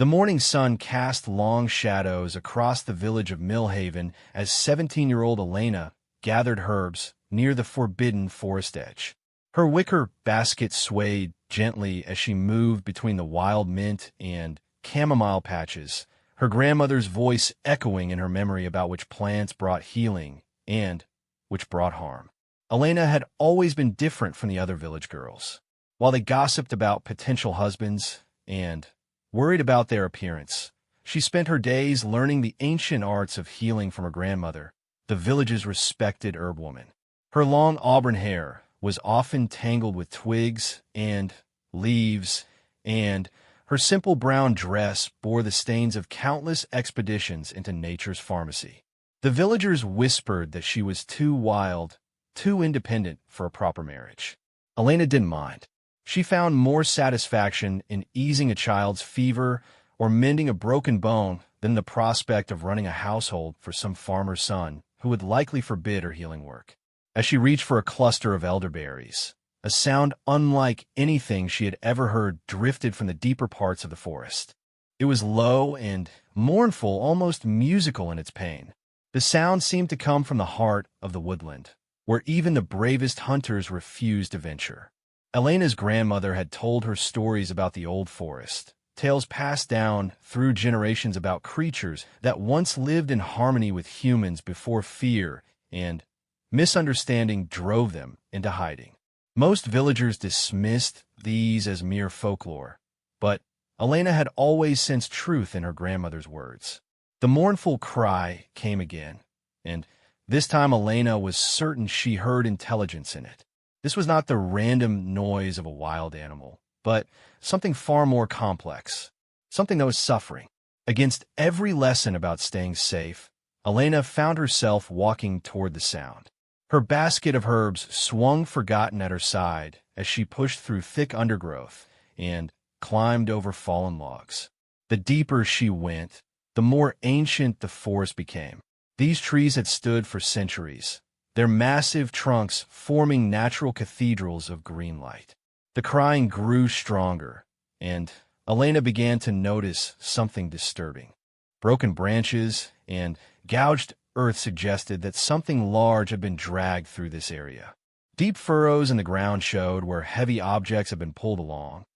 The morning sun cast long shadows across the village of Millhaven as 17-year-old Elena gathered herbs near the forbidden forest edge. Her wicker basket swayed gently as she moved between the wild mint and chamomile patches, her grandmother's voice echoing in her memory about which plants brought healing and which brought harm. Elena had always been different from the other village girls. While they gossiped about potential husbands and worried about their appearance, she spent her days learning the ancient arts of healing from her grandmother, the village's respected herb woman. Her long auburn hair was often tangled with twigs and leaves, and her simple brown dress bore the stains of countless expeditions into nature's pharmacy. The villagers whispered that she was too wild, too independent for a proper marriage. Elena didn't mind. She found more satisfaction in easing a child's fever or mending a broken bone than the prospect of running a household for some farmer's son who would likely forbid her healing work. As she reached for a cluster of elderberries, a sound unlike anything she had ever heard drifted from the deeper parts of the forest. It was low and mournful, almost musical in its pain. The sound seemed to come from the heart of the woodland, where even the bravest hunters refused to venture. Elena's grandmother had told her stories about the old forest, tales passed down through generations about creatures that once lived in harmony with humans before fear and misunderstanding drove them into hiding. Most villagers dismissed these as mere folklore, but Elena had always sensed truth in her grandmother's words. The mournful cry came again, and this time Elena was certain she heard intelligence in it. This was not the random noise of a wild animal, but something far more complex, something that was suffering. Against every lesson about staying safe, Elena found herself walking toward the sound. Her basket of herbs swung forgotten at her side as she pushed through thick undergrowth and climbed over fallen logs. The deeper she went, the more ancient the forest became. These trees had stood for centuries, their massive trunks forming natural cathedrals of green light. The crying grew stronger, and Elena began to notice something disturbing. Broken branches and gouged earth suggested that something large had been dragged through this area. Deep furrows in the ground showed where heavy objects had been pulled along,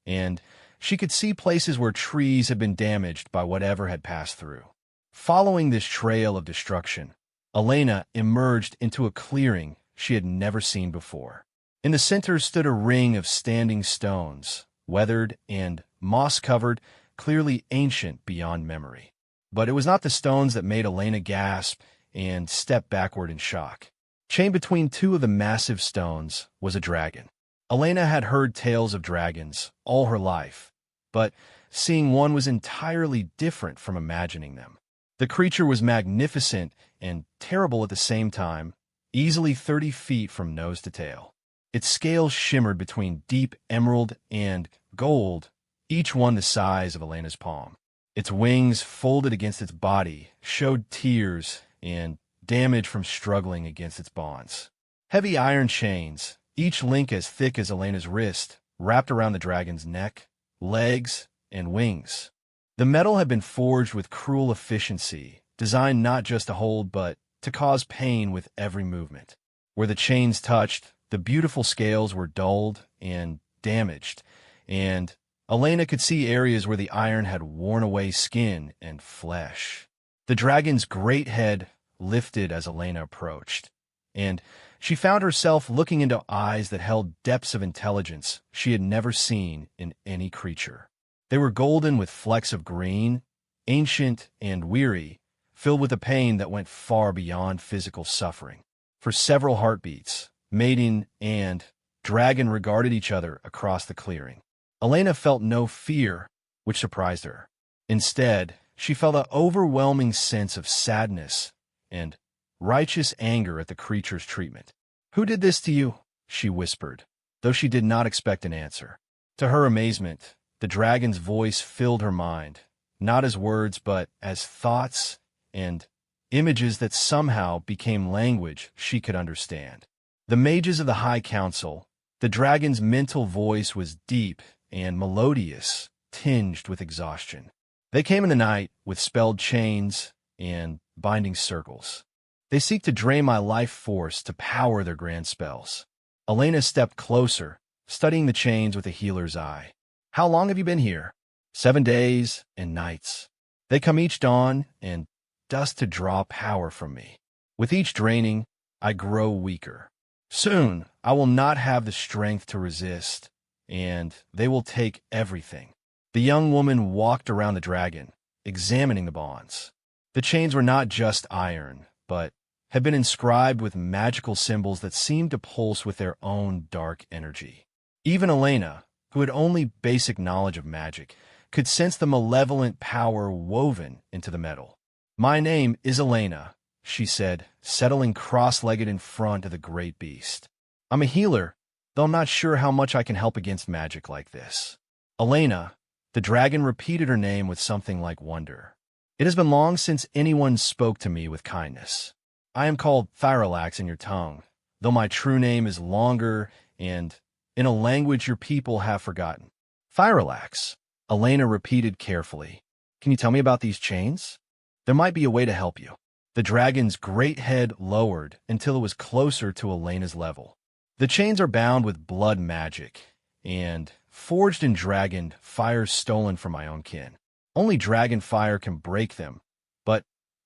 and she could see places where trees had been damaged by whatever had passed through. Following this trail of destruction, Elena emerged into a clearing she had never seen before. In the center stood a ring of standing stones, weathered and moss-covered, clearly ancient beyond memory. But it was not the stones that made Elena gasp and step backward in shock. Chained between two of the massive stones was a dragon. Elena had heard tales of dragons all her life, but seeing one was entirely different from imagining them. The creature was magnificent and terrible at the same time, easily 30 feet from nose to tail. Its scales shimmered between deep emerald and gold, each one the size of Elena's palm. Its wings, folded against its body, showed tears and damage from struggling against its bonds. Heavy iron chains, each link as thick as Elena's wrist, wrapped around the dragon's neck, legs, and wings. The metal had been forged with cruel efficiency, designed not just to hold but to cause pain with every movement. Where the chains touched, the beautiful scales were dulled and damaged, and Elena could see areas where the iron had worn away skin and flesh. The dragon's great head lifted as Elena approached, and she found herself looking into eyes that held depths of intelligence she had never seen in any creature. They were golden with flecks of green, ancient and weary, filled with a pain that went far beyond physical suffering. For several heartbeats, Maiden and dragon regarded each other across the clearing. Elena felt no fear, which surprised her. Instead, she felt an overwhelming sense of sadness and righteous anger at the creature's treatment. "Who did this to you?" she whispered, though she did not expect an answer. To her amazement, the dragon's voice filled her mind, not as words but as thoughts and images that somehow became language she could understand. The mages of the High Council, the dragon's mental voice was deep and melodious, tinged with exhaustion. They came in the night with spelled chains and binding circles. They seek to drain my life force to power their grand spells. Elena stepped closer, studying the chains with a healer's eye. How long have you been here? 7 days and nights. They come each dawn and dusk to draw power from me. With each draining, I grow weaker. Soon, I will not have the strength to resist, and they will take everything. The young woman walked around the dragon, examining the bonds. The chains were not just iron, but had been inscribed with magical symbols that seemed to pulse with their own dark energy. Even Elena, who had only basic knowledge of magic, could sense the malevolent power woven into the metal. "My name is Elena," she said, settling cross-legged in front of the great beast. "I'm a healer, though I'm not sure how much I can help against magic like this." Elena, the dragon repeated her name with something like wonder. "It has been long since anyone spoke to me with kindness. I am called Thyrollax in your tongue, though my true name is longer and in a language your people have forgotten." "Thyrollax," Elena repeated carefully. "Can you tell me about these chains? There might be a way to help you." The dragon's great head lowered until it was closer to Elena's level. "The chains are bound with blood magic, and forged in dragon fire stolen from my own kin. Only dragon fire can break them, but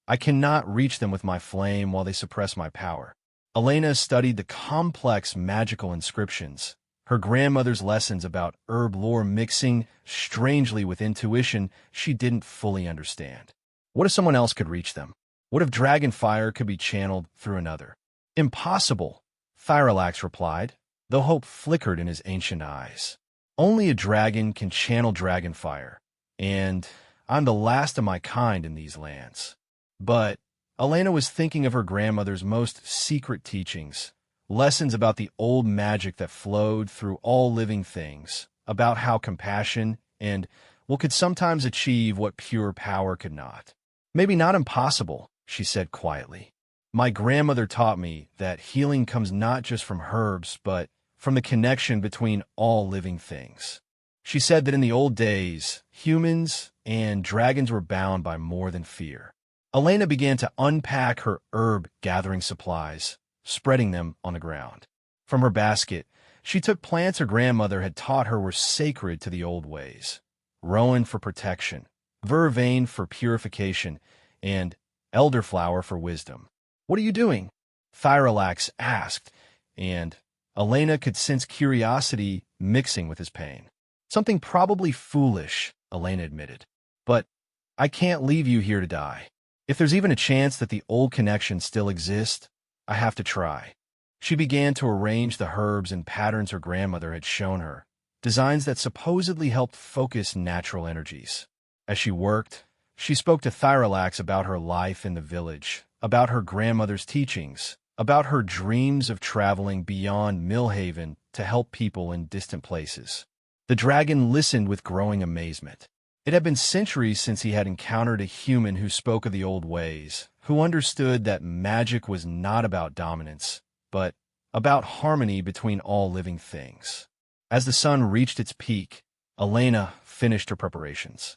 I cannot reach them with my flame while they suppress my power." Elena studied the complex magical inscriptions, her grandmother's lessons about herb lore mixing strangely with intuition she didn't fully understand. What if someone else could reach them? What if dragon fire could be channeled through another? "Impossible," Thyrollax replied, though hope flickered in his ancient eyes. "Only a dragon can channel dragon fire, and I'm the last of my kind in these lands." But Elena was thinking of her grandmother's most secret teachings, lessons about the old magic that flowed through all living things, about how compassion and could sometimes achieve what pure power could not. "Maybe not impossible," she said quietly. "My grandmother taught me that healing comes not just from herbs, but from the connection between all living things. She said that in the old days, humans and dragons were bound by more than fear." Elena began to unpack her herb-gathering supplies, spreading them on the ground. From her basket, she took plants her grandmother had taught her were sacred to the old ways: rowan for protection, vervain for purification, and elderflower for wisdom. "What are you doing?" Thyrollax asked, and Elena could sense curiosity mixing with his pain. "Something probably foolish," Elena admitted. "But I can't leave you here to die. If there's even a chance that the old connection still exists, I have to try." She began to arrange the herbs and patterns her grandmother had shown her, designs that supposedly helped focus natural energies. As she worked, she spoke to Thyrollax about her life in the village, about her grandmother's teachings, about her dreams of traveling beyond Millhaven to help people in distant places. The dragon listened with growing amazement. It had been centuries since he had encountered a human who spoke of the old ways, who understood that magic was not about dominance, but about harmony between all living things. As the sun reached its peak, Elena finished her preparations.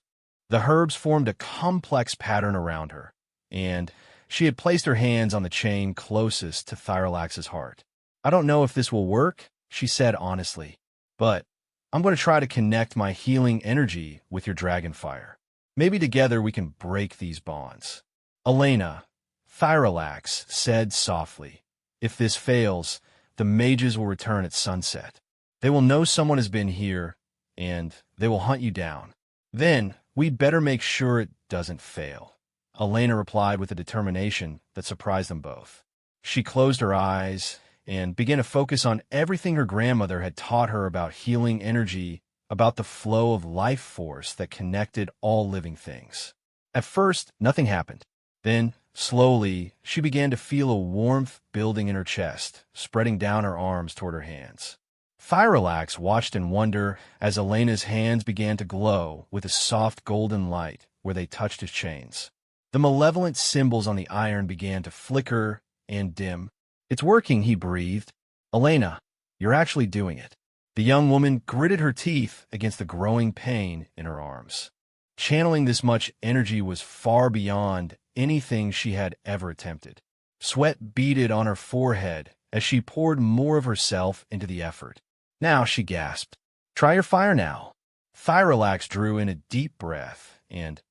The herbs formed a complex pattern around her, and she had placed her hands on the chain closest to Thyrollax's heart. "I don't know if this will work," she said honestly, "but I'm going to try to connect my healing energy with your dragon fire. Maybe together we can break these bonds." "Elena," Thyrollax said softly, "if this fails, the mages will return at sunset. They will know someone has been here, and they will hunt you down. Then we'd better make sure it doesn't fail." Elena replied with a determination that surprised them both. She closed her eyes and began to focus on everything her grandmother had taught her about healing energy, about the flow of life force that connected all living things. At first, nothing happened. Then, slowly, she began to feel a warmth building in her chest, spreading down her arms toward her hands. Thyrollax watched in wonder as Elena's hands began to glow with a soft golden light where they touched his chains. The malevolent symbols on the iron began to flicker and dim. "It's working," he breathed. "Elena, you're actually doing it." The young woman gritted her teeth against the growing pain in her arms. Channeling this much energy was far beyond anything she had ever attempted. Sweat beaded on her forehead as she poured more of herself into the effort. Now, she gasped, "Try your fire now." Thyrollax drew in a deep breath and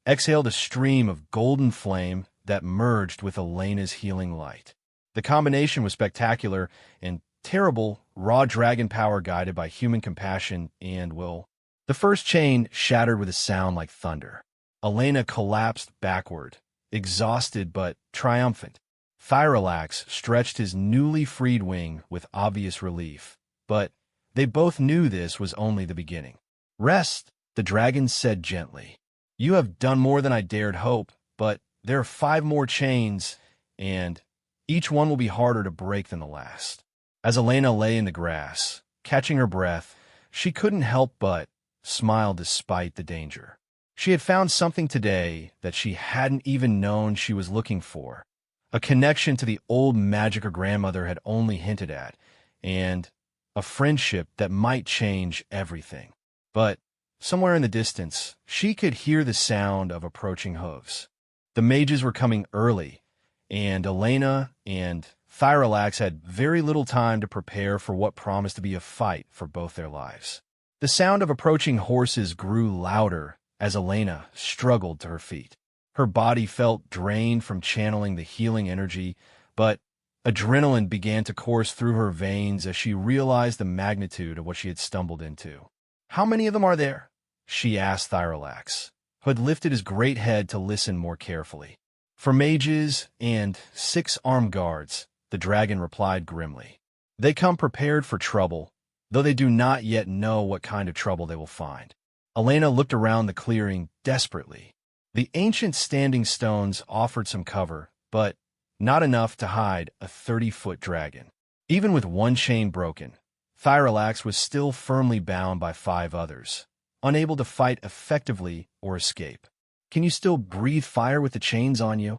exhaled a stream of golden flame that merged with Elena's healing light. The combination was spectacular and terrible, raw dragon power guided by human compassion and will. The first chain shattered with a sound like thunder. Elena collapsed backward, exhausted but triumphant. Thyrollax stretched his newly freed wing with obvious relief, but they both knew this was only the beginning. "Rest," the dragon said gently. "You have done more than I dared hope, but there are 5 more chains, and each one will be harder to break than the last." As Elena lay in the grass, catching her breath, she couldn't help but smile despite the danger. She had found something today that she hadn't even known she was looking for. A connection to the old magic her grandmother had only hinted at, and a friendship that might change everything. But somewhere in the distance, she could hear the sound of approaching hooves. The mages were coming early, and Elena and Thyrollax had very little time to prepare for what promised to be a fight for both their lives. The sound of approaching horses grew louder as Elena struggled to her feet. Her body felt drained from channeling the healing energy, but adrenaline began to course through her veins as she realized the magnitude of what she had stumbled into. "How many of them are there?" she asked Thyrollax, who had lifted his great head to listen more carefully. "For mages and 6 armed guards," the dragon replied grimly. "They come prepared for trouble, though they do not yet know what kind of trouble they will find." Elena looked around the clearing desperately. The ancient standing stones offered some cover, but not enough to hide a 30-foot dragon. Even with one chain broken, Thyrollax was still firmly bound by 5 others, unable to fight effectively or escape. "Can you still breathe fire with the chains on you?"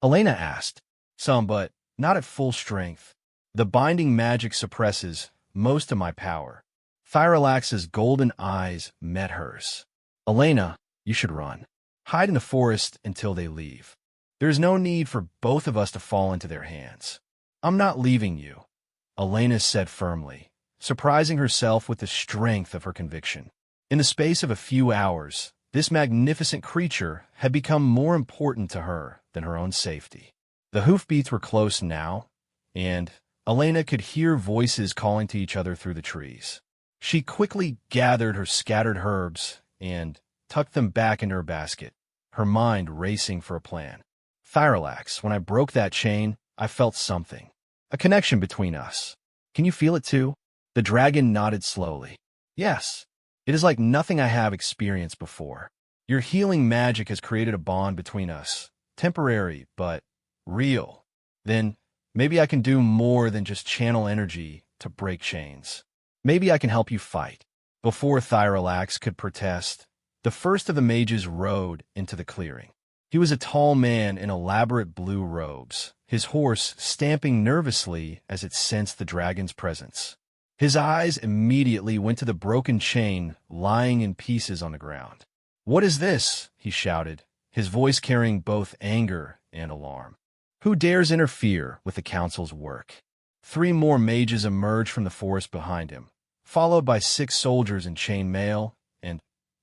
Elena asked. "Some, but not at full strength. The binding magic suppresses most of my power." Thyrollax's golden eyes met hers. "Elena, you should run. Hide in the forest until they leave. There is no need for both of us to fall into their hands." "I'm not leaving you," Elena said firmly, surprising herself with the strength of her conviction. In the space of a few hours, this magnificent creature had become more important to her than her own safety. The hoofbeats were close now, and Elena could hear voices calling to each other through the trees. She quickly gathered her scattered herbs and tucked them back into her basket, her mind racing for a plan. "Thyrollax, when I broke that chain, I felt something. A connection between us. Can you feel it too?" The dragon nodded slowly. "Yes. It is like nothing I have experienced before. Your healing magic has created a bond between us. Temporary, but real. Then maybe I can do more than just channel energy to break chains. Maybe I can help you fight." Before Thyrollax could protest, the first of the mages rode into the clearing. He was a tall man in elaborate blue robes, his horse stamping nervously as it sensed the dragon's presence. His eyes immediately went to the broken chain lying in pieces on the ground. "What is this?" he shouted, his voice carrying both anger and alarm. "Who dares interfere with the council's work?" 3 more mages emerged from the forest behind him, followed by 6 soldiers in chain mail and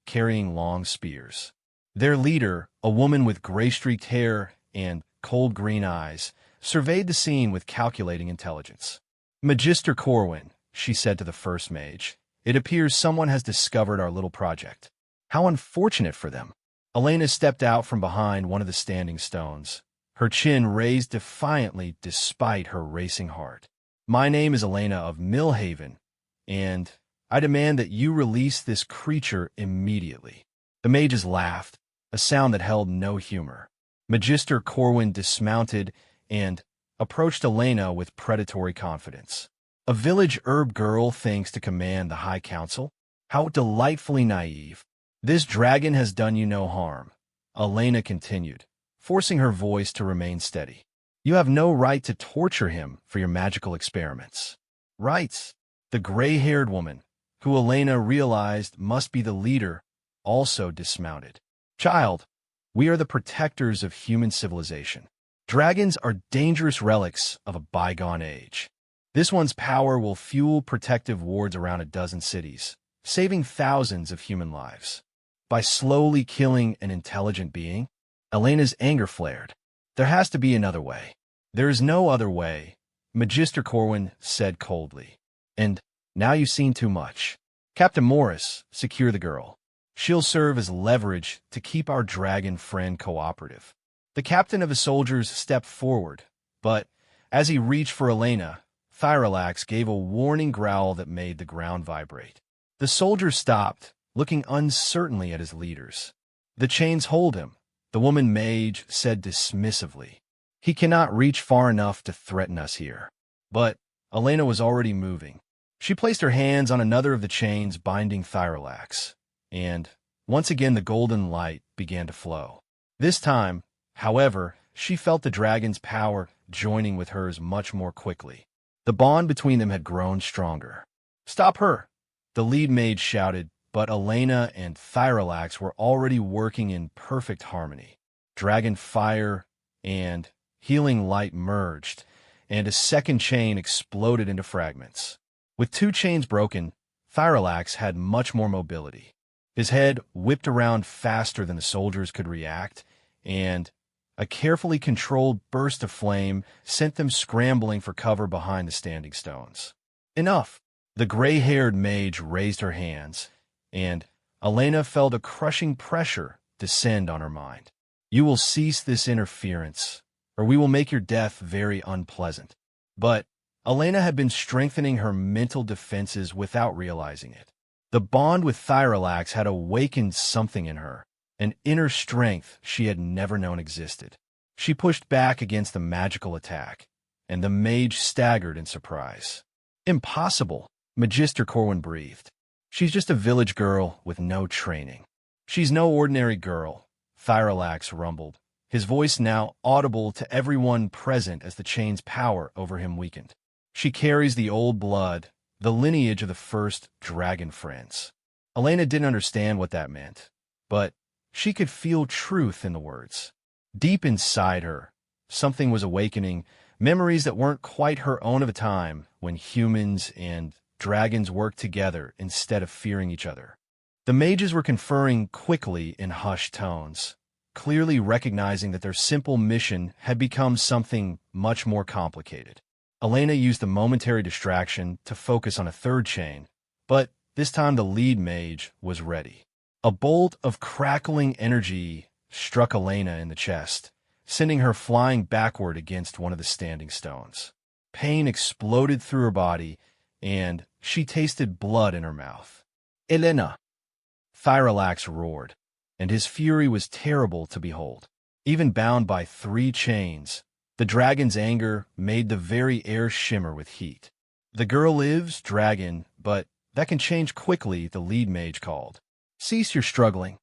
carrying long spears. Their leader, a woman with gray-streaked hair and cold green eyes, surveyed the scene with calculating intelligence. "Magister Corwin," she said to the first mage, "it appears someone has discovered our little project." "How unfortunate for them." Elena stepped out from behind one of the standing stones, her chin raised defiantly despite her racing heart. "My name is Elena of Millhaven, and I demand that you release this creature immediately." The mages laughed, a sound that held no humor. Magister Corwin dismounted and approached Elena with predatory confidence. "A village herb girl thinks to command the High Council? How delightfully naive. This dragon has done you no harm," Elena continued, forcing her voice to remain steady. "You have no right to torture him for your magical experiments." "Rights." The gray-haired woman, who Elena realized must be the leader, also dismounted. Child, we are the protectors of human civilization. Dragons are dangerous relics of a bygone age. This one's power will fuel protective wards around a dozen cities, saving thousands of human lives. By slowly killing an intelligent being, Elena's anger flared. There has to be another way. There is no other way, Magister Corwin said coldly. And now you've seen too much. Captain Morris, secure the girl. She'll serve as leverage to keep our dragon friend cooperative. The captain of his soldiers stepped forward, but as he reached for Elena, Thyrilax gave a warning growl that made the ground vibrate. The soldier stopped, looking uncertainly at his leaders. The chains hold him, the woman mage said dismissively. He cannot reach far enough to threaten us here. But Elena was already moving. She placed her hands on another of the chains binding Thyrilax, and once again the golden light began to flow. This time, however, she felt the dragon's power joining with hers much more quickly. The bond between them had grown stronger. "Stop her!" the lead mage shouted, but Elena and Thyrilax were already working in perfect harmony. Dragon fire and healing light merged, and a second chain exploded into fragments. With two chains broken, Thyrilax had much more mobility. His head whipped around faster than the soldiers could react, and a carefully controlled burst of flame sent them scrambling for cover behind the standing stones. Enough! The gray-haired mage raised her hands, and Elena felt a crushing pressure descend on her mind. "You will cease this interference, or we will make your death very unpleasant." But Elena had been strengthening her mental defenses without realizing it. The bond with Thyrilax had awakened something in her, an inner strength she had never known existed. She pushed back against the magical attack, and the mage staggered in surprise. "Impossible," Magister Corwin breathed. "She's just a village girl with no training." "She's no ordinary girl," Thyrilax rumbled, his voice now audible to everyone present as the chain's power over him weakened. "She carries the old blood, the lineage of the first dragon friends." Elena didn't understand what that meant, but she could feel truth in the words. Deep inside her, something was awakening, memories that weren't quite her own of a time when humans and dragons worked together instead of fearing each other. The mages were conferring quickly in hushed tones, clearly recognizing that their simple mission had become something much more complicated. Elena used the momentary distraction to focus on a third chain, but this time the lead mage was ready. A bolt of crackling energy struck Elena in the chest, sending her flying backward against one of the standing stones. Pain exploded through her body, and she tasted blood in her mouth. "Elena!" Thyrilax roared, and his fury was terrible to behold. Even bound by 3 chains, the dragon's anger made the very air shimmer with heat. "The girl lives, dragon, but that can change quickly," the lead mage called. "Cease your struggling,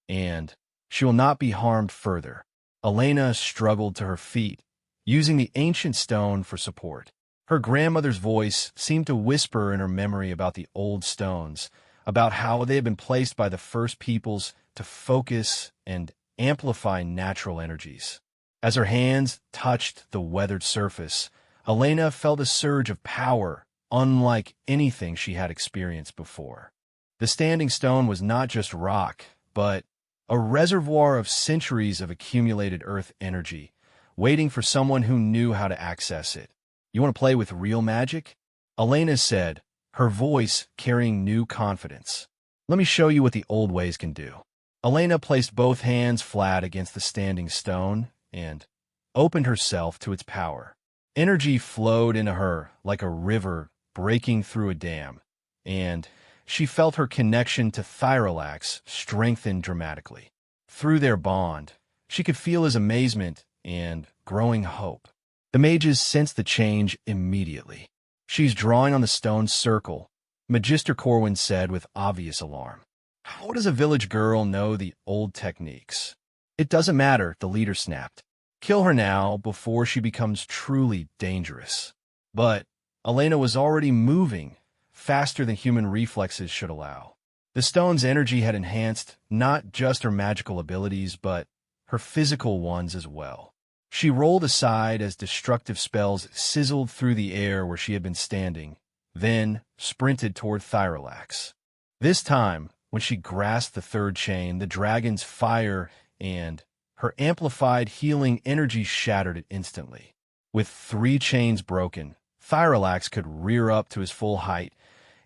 and she will not be harmed further." Elena struggled to her feet, using the ancient stone for support. Her grandmother's voice seemed to whisper in her memory about the old stones, about how they had been placed by the first peoples to focus and amplify natural energies. As her hands touched the weathered surface, Elena felt a surge of power unlike anything she had experienced before. The standing stone was not just rock, but a reservoir of centuries of accumulated earth energy, waiting for someone who knew how to access it. "You want to play with real magic?" Elena said, her voice carrying new confidence. "Let me show you what the old ways can do." Elena placed both hands flat against the standing stone and opened herself to its power. Energy flowed into her like a river breaking through a dam, and she felt her connection to Thyrilax strengthen dramatically. Through their bond, she could feel his amazement and growing hope. The mages sensed the change immediately. "She's drawing on the stone's circle," Magister Corwin said with obvious alarm. "How does a village girl know the old techniques?" "It doesn't matter," the leader snapped. "Kill her now before she becomes truly dangerous." But Elena was already moving, faster than human reflexes should allow. The The stone's energy had enhanced not just her magical abilities, but her physical ones as well. She rolled aside as destructive spells sizzled through the air where she had been standing, then sprinted toward Thyrollax. This time, when she grasped the third chain, the dragon's fire and her amplified healing energy shattered it instantly. With 3 chains broken, Thyrollax could rear up to his full height,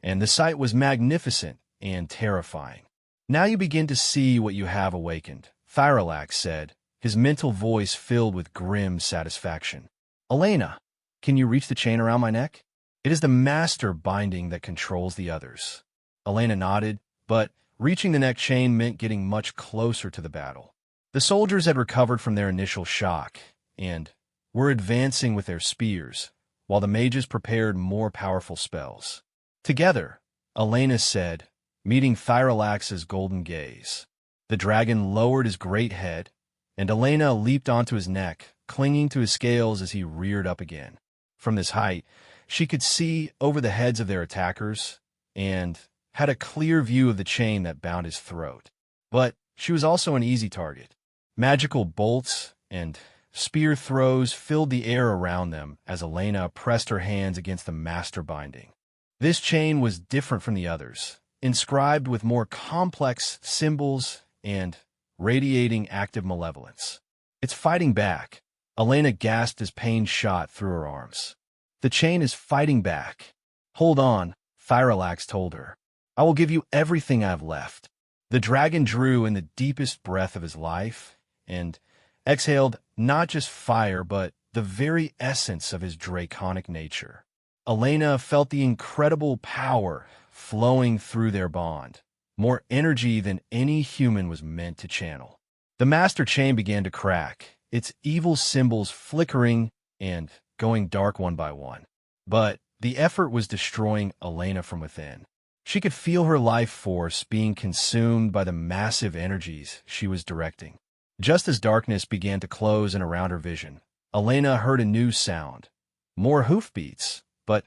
and the sight was magnificent and terrifying. "Now you begin to see what you have awakened," Thyrollax said, his mental voice filled with grim satisfaction. "Elena, can you reach the chain around my neck? It is the master binding that controls the others." Elena nodded, but reaching the neck chain meant getting much closer to the battle. The soldiers had recovered from their initial shock and were advancing with their spears, while the mages prepared more powerful spells. Together, Elena said, meeting Thyrollax's golden gaze. The dragon lowered his great head, and Elena leaped onto his neck, clinging to his scales as he reared up again. From this height, she could see over the heads of their attackers and had a clear view of the chain that bound his throat. But she was also an easy target. Magical bolts and spear throws filled the air around them as Elena pressed her hands against the master binding. This chain was different from the others, inscribed with more complex symbols and radiating active malevolence. "It's fighting back," Elena gasped as pain shot through her arms. "The chain is fighting back." "Hold on," Thyrollax told her. "I will give you everything I have left." The dragon drew in the deepest breath of his life and exhaled not just fire, but the very essence of his draconic nature. Elena felt the incredible power flowing through their bond, more energy than any human was meant to channel. The master chain began to crack, its evil symbols flickering and going dark one by one. But the effort was destroying Elena from within. She could feel her life force being consumed by the massive energies she was directing. Just as darkness began to close in around her vision, Elena heard a new sound. More hoofbeats, but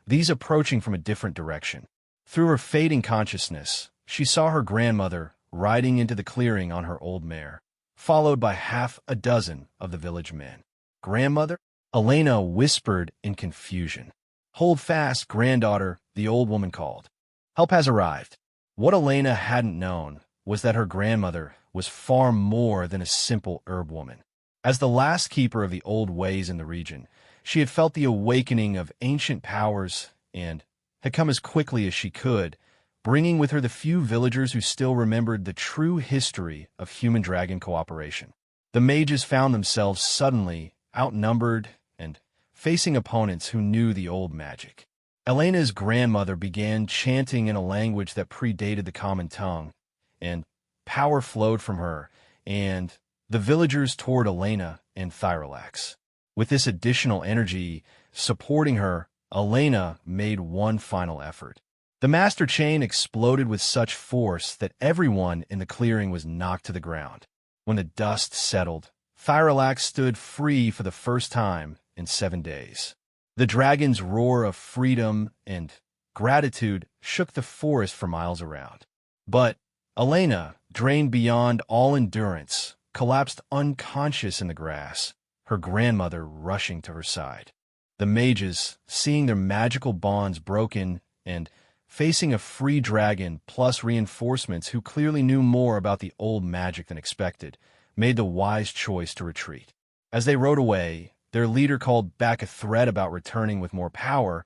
these approaching from a different direction. Through her fading consciousness, she saw her grandmother riding into the clearing on her old mare, followed by half a dozen of the village men. "Grandmother?" Elena whispered in confusion. "Hold fast, granddaughter," the old woman called. "Help has arrived." What Elena hadn't known was that her grandmother was far more than a simple herb woman. As the last keeper of the old ways in the region, she had felt the awakening of ancient powers and had come as quickly as she could, bringing with her the few villagers who still remembered the true history of human-dragon cooperation. The mages found themselves suddenly outnumbered and facing opponents who knew the old magic. Elena's grandmother began chanting in a language that predated the common tongue, and power flowed from her, and the villagers toward Elena and Thyrollax. With this additional energy supporting her, Elena made one final effort. The master chain exploded with such force that everyone in the clearing was knocked to the ground. When the dust settled, Thyrollax stood free for the first time in 7 days. The dragon's roar of freedom and gratitude shook the forest for miles around. But Elena, drained beyond all endurance, collapsed unconscious in the grass, her grandmother rushing to her side. The mages, seeing their magical bonds broken and facing a free dragon plus reinforcements who clearly knew more about the old magic than expected, made the wise choice to retreat. As they rode away, their leader called back a threat about returning with more power,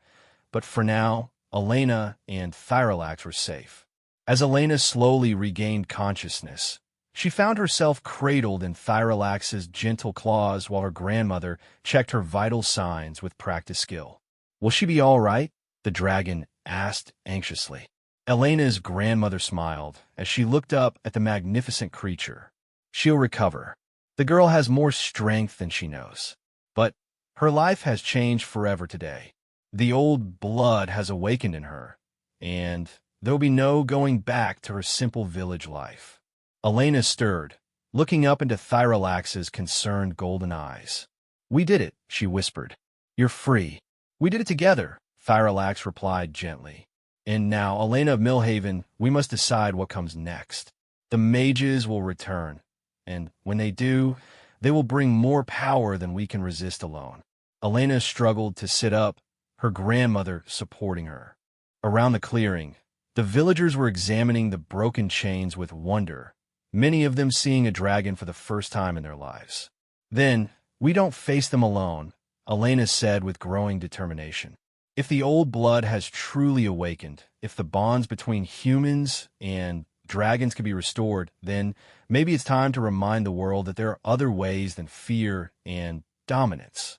but for now, Elena and Thyrollax were safe. As Elena slowly regained consciousness, she found herself cradled in Thyrollax's gentle claws while her grandmother checked her vital signs with practiced skill. "Will she be all right?" the dragon asked anxiously. Elena's grandmother smiled as she looked up at the magnificent creature. "She'll recover. The girl has more strength than she knows. But her life has changed forever today. The old blood has awakened in her, and there'll be no going back to her simple village life." Elena stirred, looking up into Thyrollax's concerned golden eyes. "We did it," she whispered. "You're free." "We did it together," Thyrollax replied gently. And now, Elena of Millhaven, we must decide what comes next. The mages will return, and when they do, they will bring more power than we can resist alone. Elena struggled to sit up, her grandmother supporting her. Around the clearing, the villagers were examining the broken chains with wonder, many of them seeing a dragon for the first time in their lives. Then, we don't face them alone, Elena said with growing determination. If the old blood has truly awakened, if the bonds between humans and dragons can be restored, then maybe it's time to remind the world that there are other ways than fear and dominance.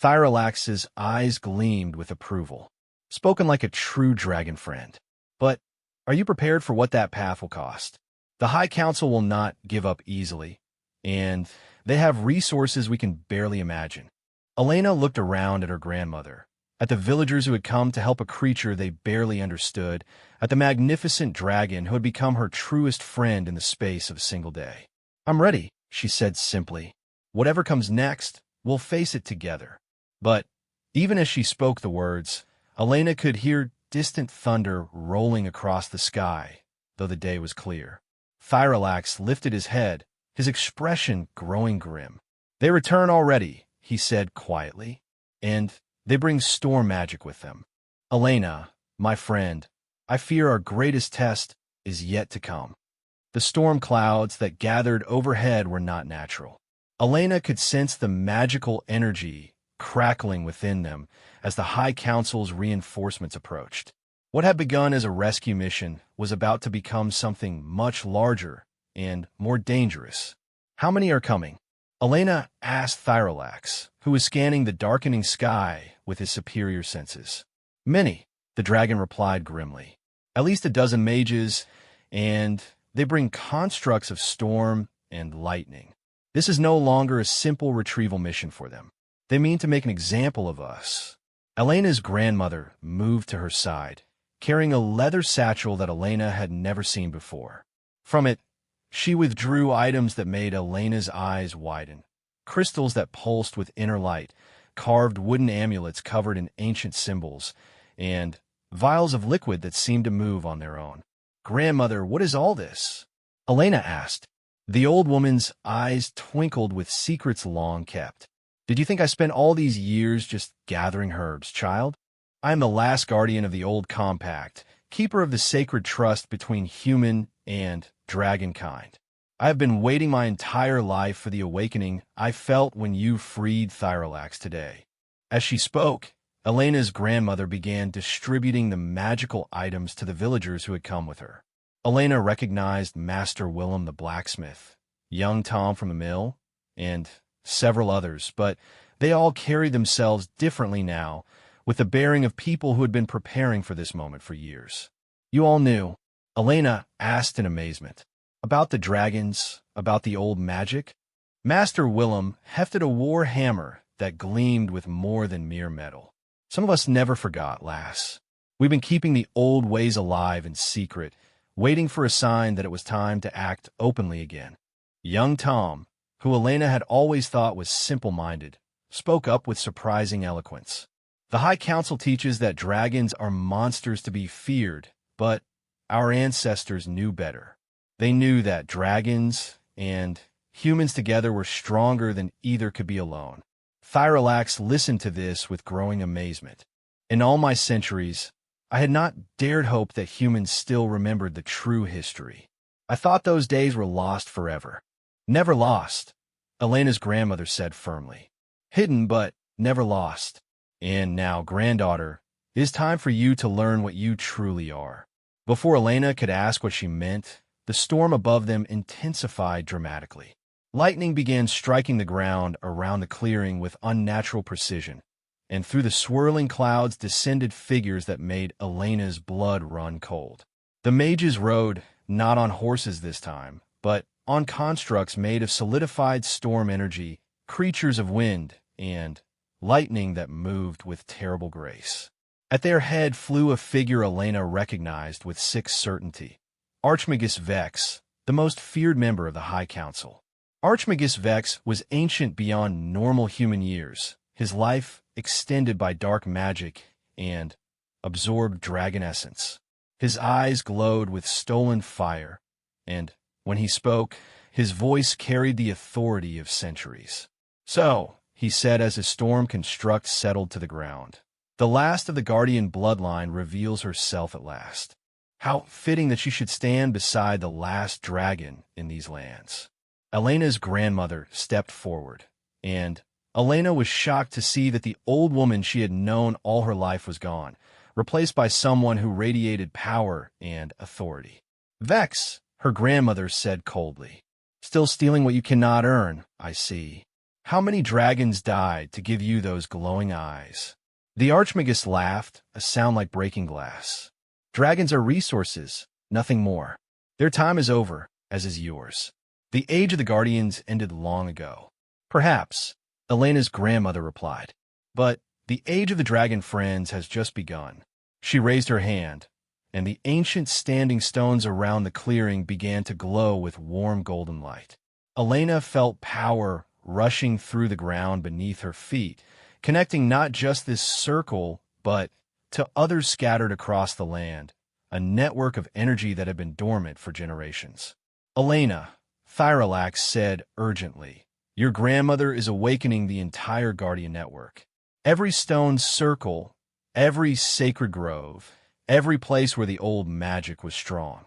Thyrollax's eyes gleamed with approval. Spoken like a true dragon friend. But are you prepared for what that path will cost? The High Council will not give up easily, and they have resources we can barely imagine. Elena looked around at her grandmother, at the villagers who had come to help a creature they barely understood, at the magnificent dragon who had become her truest friend in the space of a single day. "I'm ready," she said simply. "Whatever comes next, we'll face it together." But even as she spoke the words, Elena could hear distant thunder rolling across the sky, though the day was clear. Thyrollax lifted his head, his expression growing grim. "They return already," he said quietly, "and they bring storm magic with them. Elena, my friend, I fear our greatest test is yet to come." The storm clouds that gathered overhead were not natural. Elena could sense the magical energy crackling within them as the High Council's reinforcements approached. What had begun as a rescue mission was about to become something much larger and more dangerous. "How many are coming?" Elena asked Thyrollax, who was scanning the darkening sky with his superior senses. "Many," the dragon replied grimly. "At least a dozen mages, and they bring constructs of storm and lightning. This is no longer a simple retrieval mission for them. They mean to make an example of us." Elena's grandmother moved to her side, carrying a leather satchel that Elena had never seen before. From it, she withdrew items that made Elena's eyes widen. Crystals that pulsed with inner light, carved wooden amulets covered in ancient symbols, and vials of liquid that seemed to move on their own. "Grandmother, what is all this?" Elena asked. The old woman's eyes twinkled with secrets long kept. "Did you think I spent all these years just gathering herbs, child? I am the last guardian of the old compact, keeper of the sacred trust between human and dragonkind. I have been waiting my entire life for the awakening I felt when you freed Thyrollax today." As she spoke, Elena's grandmother began distributing the magical items to the villagers who had come with her. Elena recognized Master Wyrm the blacksmith, young Tom from the mill, and several others, but they all carried themselves differently now, with the bearing of people who had been preparing for this moment for years. "You all knew?" Elena asked in amazement. "About the dragons, about the old magic?" Master Wyrm hefted a war hammer that gleamed with more than mere metal. "Some of us never forgot, lass. We've been keeping the old ways alive in secret, waiting for a sign that it was time to act openly again." Young Tom, who Elena had always thought was simple-minded, spoke up with surprising eloquence. "The High Council teaches that dragons are monsters to be feared, but our ancestors knew better. They knew that dragons and humans together were stronger than either could be alone." Thyrollax listened to this with growing amazement. "In all my centuries, I had not dared hope that humans still remembered the true history. I thought those days were lost forever." "Never lost," Elena's grandmother said firmly. "Hidden, but never lost. And now, granddaughter, it is time for you to learn what you truly are." Before Elena could ask what she meant, the storm above them intensified dramatically. Lightning began striking the ground around the clearing with unnatural precision, and through the swirling clouds descended figures that made Elena's blood run cold. The mages rode, not on horses this time, but on constructs made of solidified storm energy, creatures of wind, and lightning that moved with terrible grace. At their head flew a figure Elena recognized with sick certainty. Archmagus Vex, the most feared member of the High Council. Archmagus Vex was ancient beyond normal human years, his life extended by dark magic and absorbed dragon essence. His eyes glowed with stolen fire, and when he spoke, his voice carried the authority of centuries. "So," he said as a storm construct settled to the ground, "the last of the Guardian bloodline reveals herself at last. How fitting that she should stand beside the last dragon in these lands." Elena's grandmother stepped forward, and Elena was shocked to see that the old woman she had known all her life was gone, replaced by someone who radiated power and authority. "Vex," her grandmother said coldly. "Still stealing what you cannot earn, I see. How many dragons died to give you those glowing eyes?" The Archmagus laughed, a sound like breaking glass. "Dragons are resources, nothing more. Their time is over, as is yours. The age of the Guardians ended long ago." "Perhaps," Elena's grandmother replied. "But the age of the Dragon Friends has just begun." She raised her hand, and the ancient standing stones around the clearing began to glow with warm golden light. Elena felt power rushing through the ground beneath her feet, connecting not just this circle, but to others scattered across the land, a network of energy that had been dormant for generations. "Elena," Thyrilax said urgently, "your grandmother is awakening the entire Guardian network. Every stone circle, every sacred grove, every place where the old magic was strong.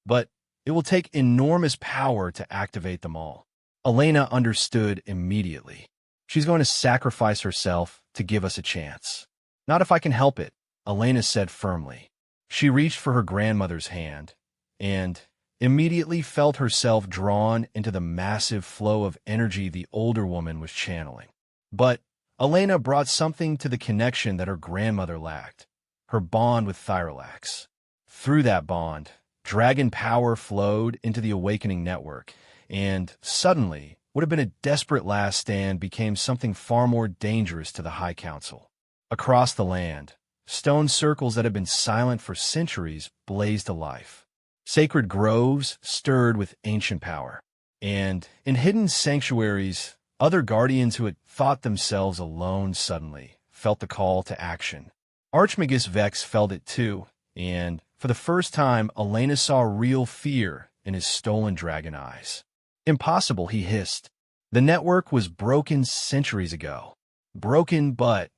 But it will take enormous power to activate them all." Elena understood immediately. "She's going to sacrifice herself to give us a chance." "Not if I can help it," Elena said firmly. She reached for her grandmother's hand, and immediately felt herself drawn into the massive flow of energy the older woman was channeling. But Elena brought something to the connection that her grandmother lacked, her bond with Thyrilax. Through that bond, dragon power flowed into the awakening network, and suddenly, what had been a desperate last stand became something far more dangerous to the High Council. Across the land, stone circles that had been silent for centuries blazed to life. Sacred groves stirred with ancient power, and in hidden sanctuaries, other guardians who had thought themselves alone suddenly felt the call to action. Archmagus Vex felt it too, and for the first time, Elena saw real fear in his stolen dragon eyes. "Impossible," he hissed. "The network was broken centuries ago." "Broken, but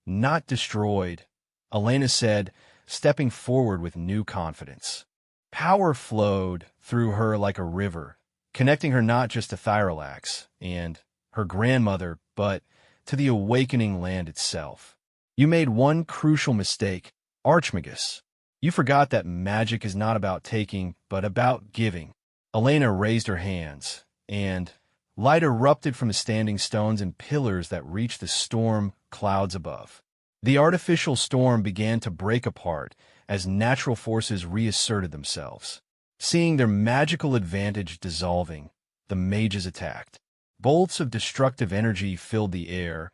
not destroyed," Elena said, stepping forward with new confidence. Power flowed through her like a river, connecting her not just to Thyrilax and her grandmother, but to the awakening land itself. "You made one crucial mistake, Archmagus. You forgot that magic is not about taking, but about giving." Elena raised her hands, and light erupted from the standing stones and pillars that reached the storm clouds above. The artificial storm began to break apart as natural forces reasserted themselves. Seeing their magical advantage dissolving, the mages attacked. Bolts of destructive energy filled the air,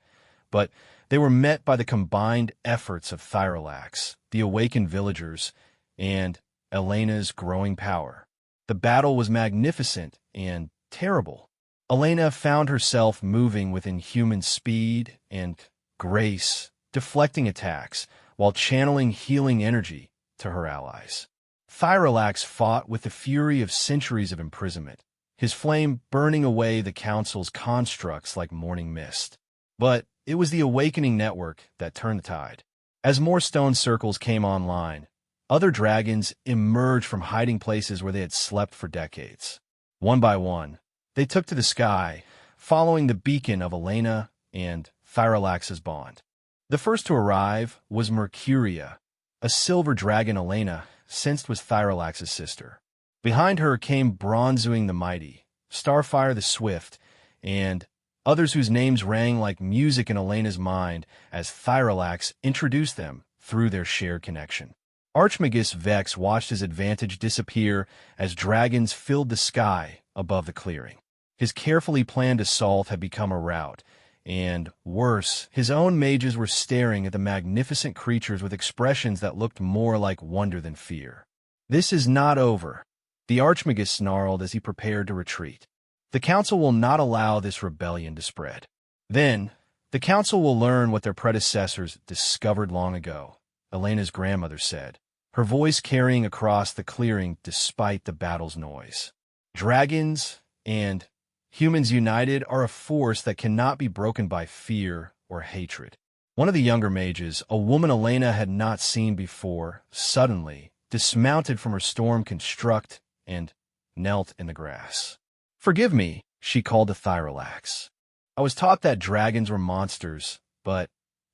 but they were met by the combined efforts of Thyrilax, the awakened villagers, and Elena's growing power. The battle was magnificent and terrible. Elena found herself moving with inhuman speed and grace, deflecting attacks while channeling healing energy to her allies. Thyrilax fought with the fury of centuries of imprisonment, his flame burning away the council's constructs like morning mist. But it was the awakening network that turned the tide. As more stone circles came online, other dragons emerged from hiding places where they had slept for decades. One by one, they took to the sky, following the beacon of Elena and Thyrilax's bond. The first to arrive was Mercuria, a silver dragon Elena sensed was Thyrilax's sister. Behind her came Bronzewing the Mighty, Starfire the Swift, and others whose names rang like music in Elena's mind as Thyrilax introduced them through their shared connection. Archmagus Vex watched his advantage disappear as dragons filled the sky above the clearing. His carefully planned assault had become a rout, and worse, his own mages were staring at the magnificent creatures with expressions that looked more like wonder than fear. "This is not over," the Archmagus snarled as he prepared to retreat. "The Council will not allow this rebellion to spread. Then, the Council will learn what their predecessors discovered long ago," Elena's grandmother said, her voice carrying across the clearing despite the battle's noise. Dragons and humans united are a force that cannot be broken by fear or hatred. One of the younger mages, a woman Elena had not seen before, suddenly dismounted from her storm construct and knelt in the grass. "Forgive me," she called to Thyrollax. "I was taught that dragons were monsters, but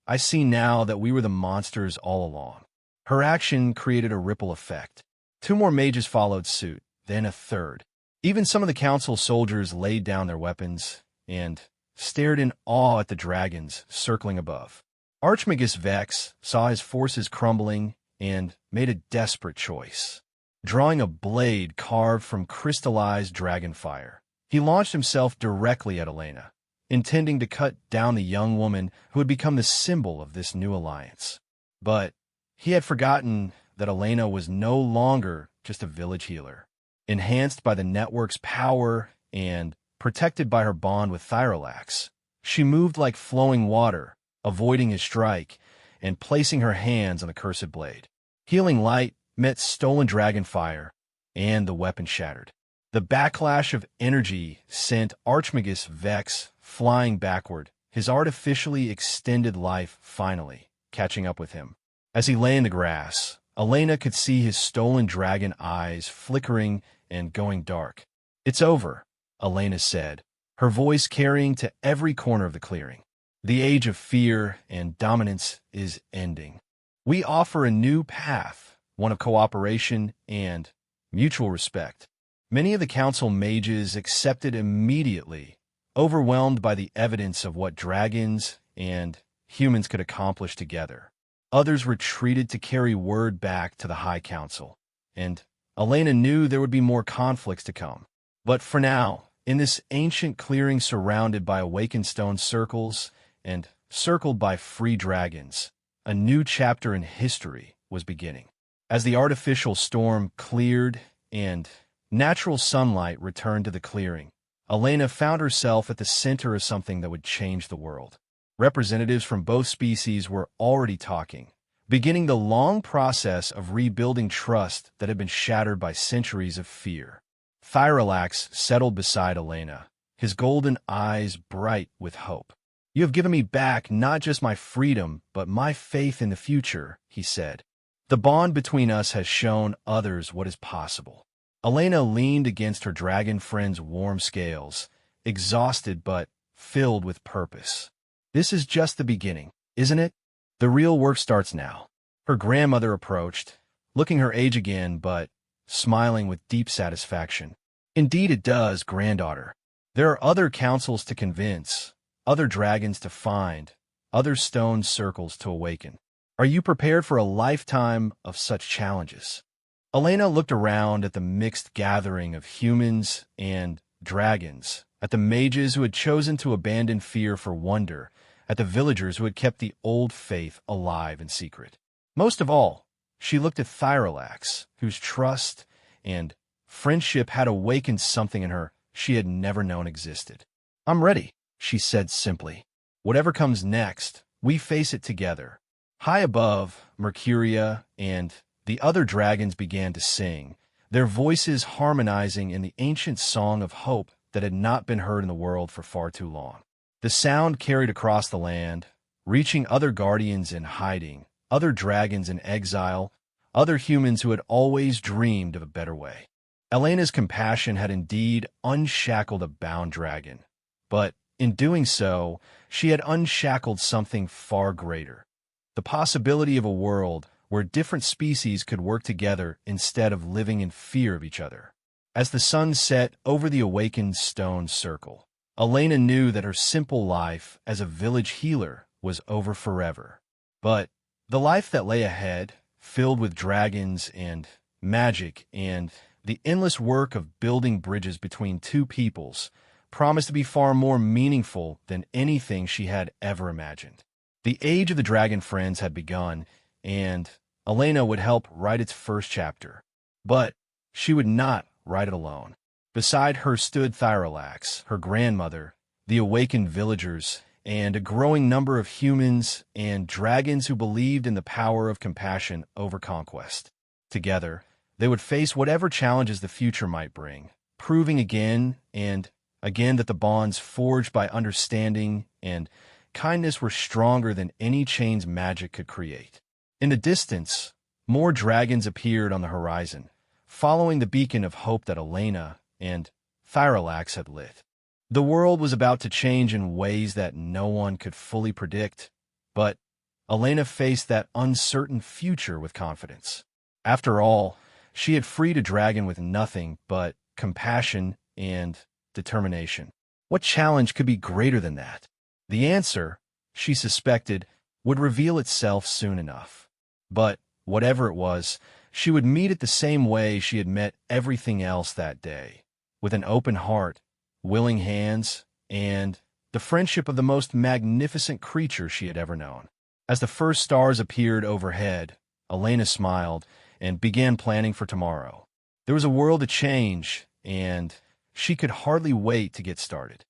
I see now that we were the monsters all along." Her action created a ripple effect. 2 more mages followed suit, then a third. Even some of the council soldiers laid down their weapons and stared in awe at the dragons circling above. Archmagus Vex saw his forces crumbling and made a desperate choice. Drawing a blade carved from crystallized dragon fire, he launched himself directly at Elena, intending to cut down the young woman who had become the symbol of this new alliance. But he had forgotten that Elena was no longer just a village healer. Enhanced by the network's power and protected by her bond with Thyrollax, she moved like flowing water, avoiding his strike and placing her hands on the cursed blade. Healing light met stolen dragon fire, and the weapon shattered. The backlash of energy sent Archmagus Vex flying backward, his artificially extended life finally catching up with him. As he lay in the grass, Elena could see his stolen dragon eyes flickering and going dark. "It's over," Elena said, her voice carrying to every corner of the clearing. "The age of fear and dominance is ending. We offer a new path, one of cooperation and mutual respect." Many of the council mages accepted immediately, overwhelmed by the evidence of what dragons and humans could accomplish together. Others retreated to carry word back to the High Council, and Elena knew there would be more conflicts to come. But for now, in this ancient clearing surrounded by awakened stone circles and circled by free dragons, a new chapter in history was beginning. As the artificial storm cleared and natural sunlight returned to the clearing, Elena found herself at the center of something that would change the world. Representatives from both species were already talking, beginning the long process of rebuilding trust that had been shattered by centuries of fear. Thyrollax settled beside Elena, his golden eyes bright with hope. "You have given me back not just my freedom, but my faith in the future," he said. "The bond between us has shown others what is possible." Elena leaned against her dragon friend's warm scales, exhausted but filled with purpose. "This is just the beginning, isn't it? The real work starts now." Her grandmother approached, looking her age again but smiling with deep satisfaction. "Indeed it does, granddaughter. There are other councils to convince, other dragons to find, other stone circles to awaken. Are you prepared for a lifetime of such challenges?" Elena looked around at the mixed gathering of humans and dragons, at the mages who had chosen to abandon fear for wonder, at the villagers who had kept the old faith alive in secret. Most of all, she looked at Thyrollax, whose trust and friendship had awakened something in her she had never known existed. "I'm ready," she said simply. "Whatever comes next, we face it together." High above, Mercuria and the other dragons began to sing, their voices harmonizing in the ancient song of hope that had not been heard in the world for far too long. The sound carried across the land, reaching other guardians in hiding, other dragons in exile, other humans who had always dreamed of a better way. Elena's compassion had indeed unshackled a bound dragon, but in doing so, she had unshackled something far greater: the possibility of a world where different species could work together instead of living in fear of each other. As the sun set over the awakened stone circle, Elena knew that her simple life as a village healer was over forever. But the life that lay ahead, filled with dragons and magic and the endless work of building bridges between two peoples, promised to be far more meaningful than anything she had ever imagined. The Age of the Dragon Friends had begun, and Elena would help write its first chapter. But she would not write it alone. Beside her stood Thyrollax, her grandmother, the awakened villagers, and a growing number of humans and dragons who believed in the power of compassion over conquest. Together, they would face whatever challenges the future might bring, proving again and again that the bonds forged by understanding and kindness were stronger than any chain's magic could create. In the distance, more dragons appeared on the horizon, following the beacon of hope that Elena and Thyrilax had lit. The world was about to change in ways that no one could fully predict, but Elena faced that uncertain future with confidence. After all, she had freed a dragon with nothing but compassion and determination. What challenge could be greater than that? The answer, she suspected, would reveal itself soon enough. But whatever it was, she would meet it the same way she had met everything else that day, with an open heart, willing hands, and the friendship of the most magnificent creature she had ever known. As the first stars appeared overhead, Elena smiled and began planning for tomorrow. There was a world to change, and she could hardly wait to get started.